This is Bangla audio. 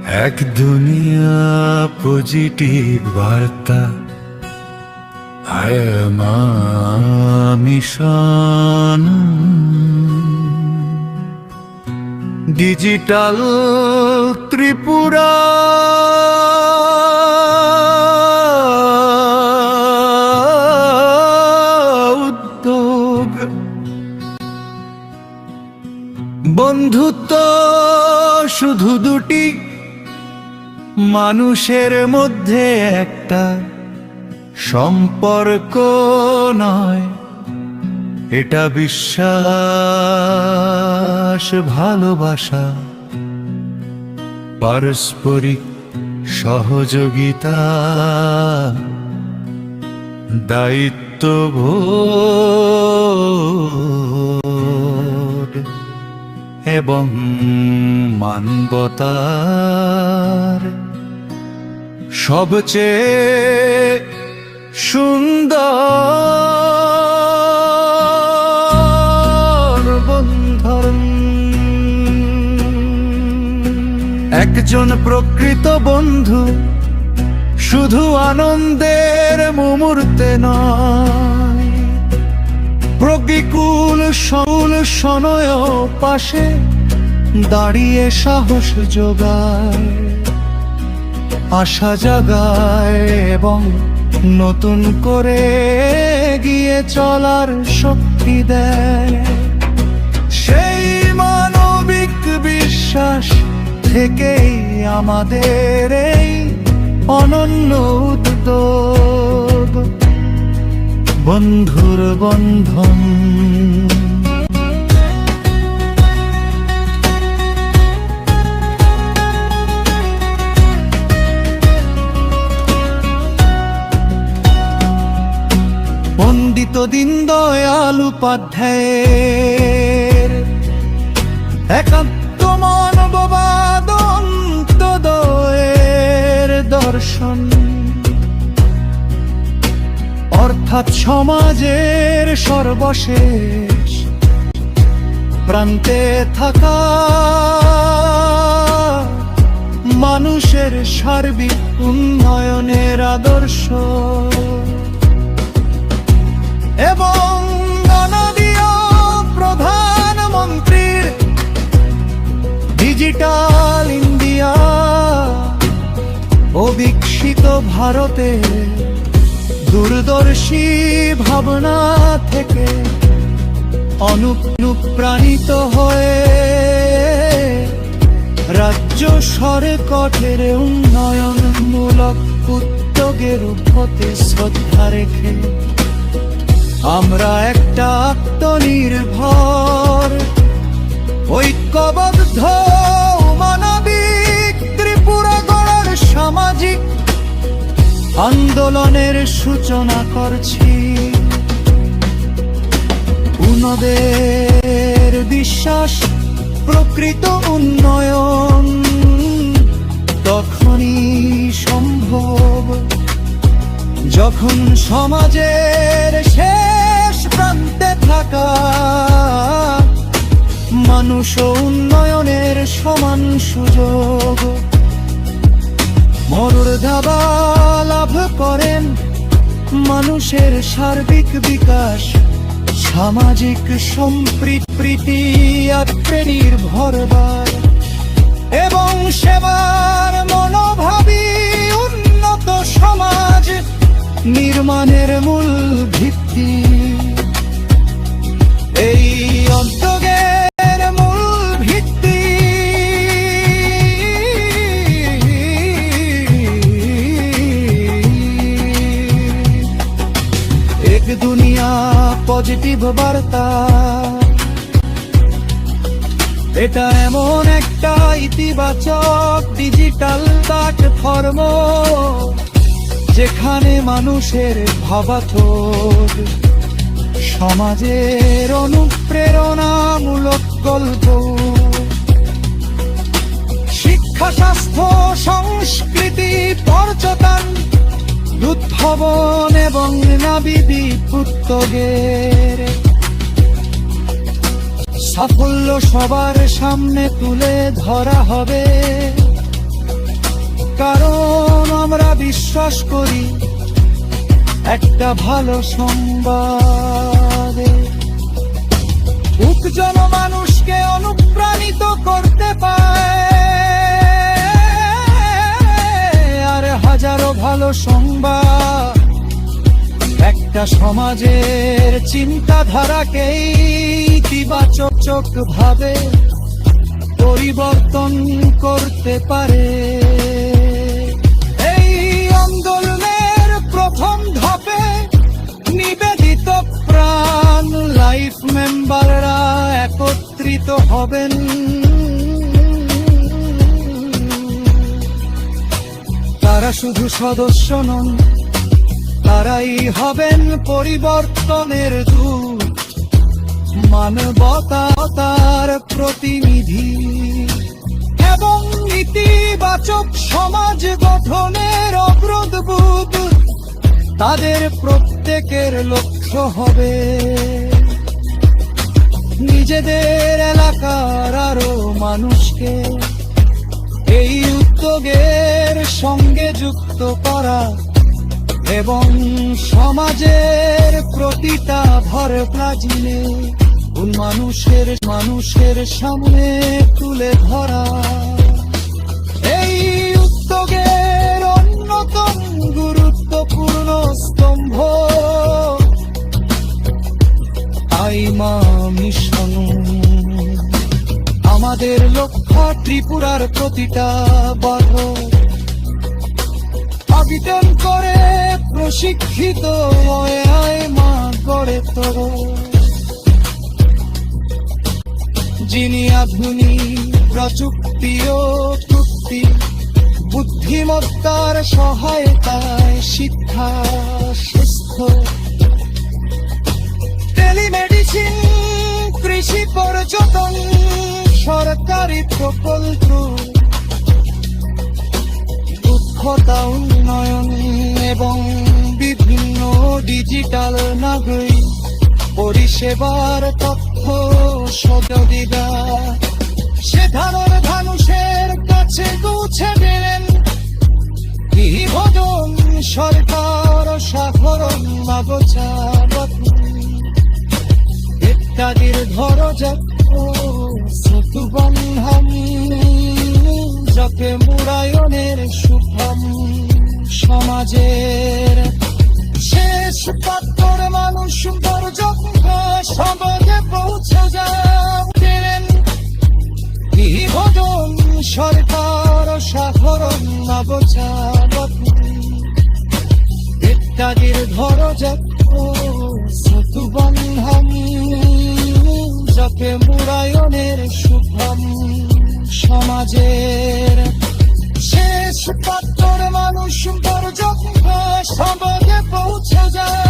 এক দুনিয়া পজিটিভ বার্তা আয়ামা মিশন ডিজিটাল ত্রিপুরা উদ্যোগ বন্ধুত্ব শুধু দুটি মানুষের মধ্যে একটা সম্পর্ক নয়, এটা বিশ্বাস, ভালোবাসা, পারস্পরিক সহযোগিতা, দায়িত্ববোধ এবং মানবতার সবচেয়ে সুন্দর বন্ধন। একজন প্রকৃত বন্ধু শুধু আনন্দের মুহূর্তে নয়, প্রতিকূল সময় পাশে দাঁড়িয়ে সাহস যোগায়, আশা জাগায় এবং নতুন করে এগিয়ে চলার শক্তি দেয়। সেই মানবিক বিশ্বাস থেকেই আমাদের এই অনন্য উদ্যোগ বন্ধুর বন্ধন। পণ্ডিত দীনদয়াল উপাধ্যায়ের একাত্ম মানববাদ অন্তোদয়ের দর্শন, অর্থাৎ সমাজের সর্বশেষ প্রান্তে থাকা মানুষের সার্বিক উন্নয়নের আদর্শ এবং মাননীয় প্রধানমন্ত্রীর ডিজিটাল ইন্ডিয়া ও বিকশিত ভারতে দূরদর্শী ভাবনা থেকে অনুপ্রাণিত হয়ে রাজ্য সরকারের উন্নয়নমূলক উদ্যোগের উপরে শ্রদ্ধা রেখে আমরা একটা আত্মনির্ভর ঐক্যবদ্ধ মানবিক ত্রিপুরা গড়ার সামাজিক আন্দোলনের সূচনা করছি। উনাদের বিশ্বাস প্রকৃত উন্নয়ন তখনই সম্ভব যখন সমাজের শেষ প্রান্তে থাকা মানুষ উন্নয়নের সমান সুযোগ মর্যাদা লাভ করেন। মানুষের সার্বিক বিকাশ, সামাজিক সম্প্রীতি আত্মনির্ভরবার এবং সেবার মনোভাবী উন্নত সমাজ নির্মাণের মূল ভিত্তি। এই উদ্যোগের মূল ভিত্তি এক দুনিয়া পজিটিভ বার্তা। এটা এমন একটা ইতিবাচক ডিজিটাল প্ল্যাটফর্ম যেখানে মানুষের ভাবাত্মক সমাজের অনুপ্রেরণামূলক গল্প, শিক্ষা, স্বাস্থ্য, সংস্কৃতি, পর্যটন, উদ্ভাবন এবং নাবিবিক উদ্যোগের সাফল্য সবার সামনে তুলে ধরা হবে। বিশ্বাস করি একটা ভালো সংবাদে উৎজন মানুষকে অনুপ্রাণিত করতে পারে, আর হাজারো ভালো সংবাদ একটা সমাজের চিন্তাধারাকে ইতিবাচক ভাবে পরিবর্তন করতে পারে। এই আন্দোলনের প্রথম ধাপে নিবেদিত প্রাণ লাইফ মেম্বাররা একত্রিত হবেন। তারা শুধু সদস্য নন, তারাই হবেন পরিবর্তনের দূত, মানবতার প্রতিনিধি এবং ইতিবাচক সমাজ গঠনের অগ্রদূত। তাদের প্রত্যেকের লক্ষ্য হবে নিজেদের এলাকার আরো মানুষকে এই উদ্যোগের সঙ্গে যুক্ত করা এবং সমাজের প্রতিটা ভর প্লাজিনে মানুষের সামনে তুলে ধরা। এই উদ্যোগের অন্যতম গুরুত্বপূর্ণ স্তম্ভ আইমা মিশন। আমাদের লক্ষ্য ত্রিপুরার প্রতিটা বর্গ আবিদন করে প্রশিক্ষিত হয়ে আইমা গড়ে তোর, যিনি আধুনিক প্রযুক্তি ও যুক্তি বুদ্ধিমত্তার সহায়তায় শিক্ষা, স্বাস্থ্য, টেলিমেডিসিন, কৃষি, পর্যটন, সরকারি প্রকল্প, দক্ষতা উন্নয়ন এবং বিভিন্ন ডিজিটাল নাগরিক পরিষেবার তথ্য সহযোগিতা সাধারণ মানুষের কাছে পৌঁছে দিলেন। ভোজন সরকার সাধারণ অবচার ইত্যাদির ধরজাত সেতুবন্ধন যাকে মূরায়নের সুফম সমাজের শেষ পাত্র মানুষ সমাজে পৌঁছে যাবেন। ভোজন সরকার সাধারণ অবচার ইত্যাদির ধরজাত সেতুবন্ধন যাকে মূরায়নের সুফম সমাজের শেষ পাত্র মানুষ সমাজে পৌঁছে যায়।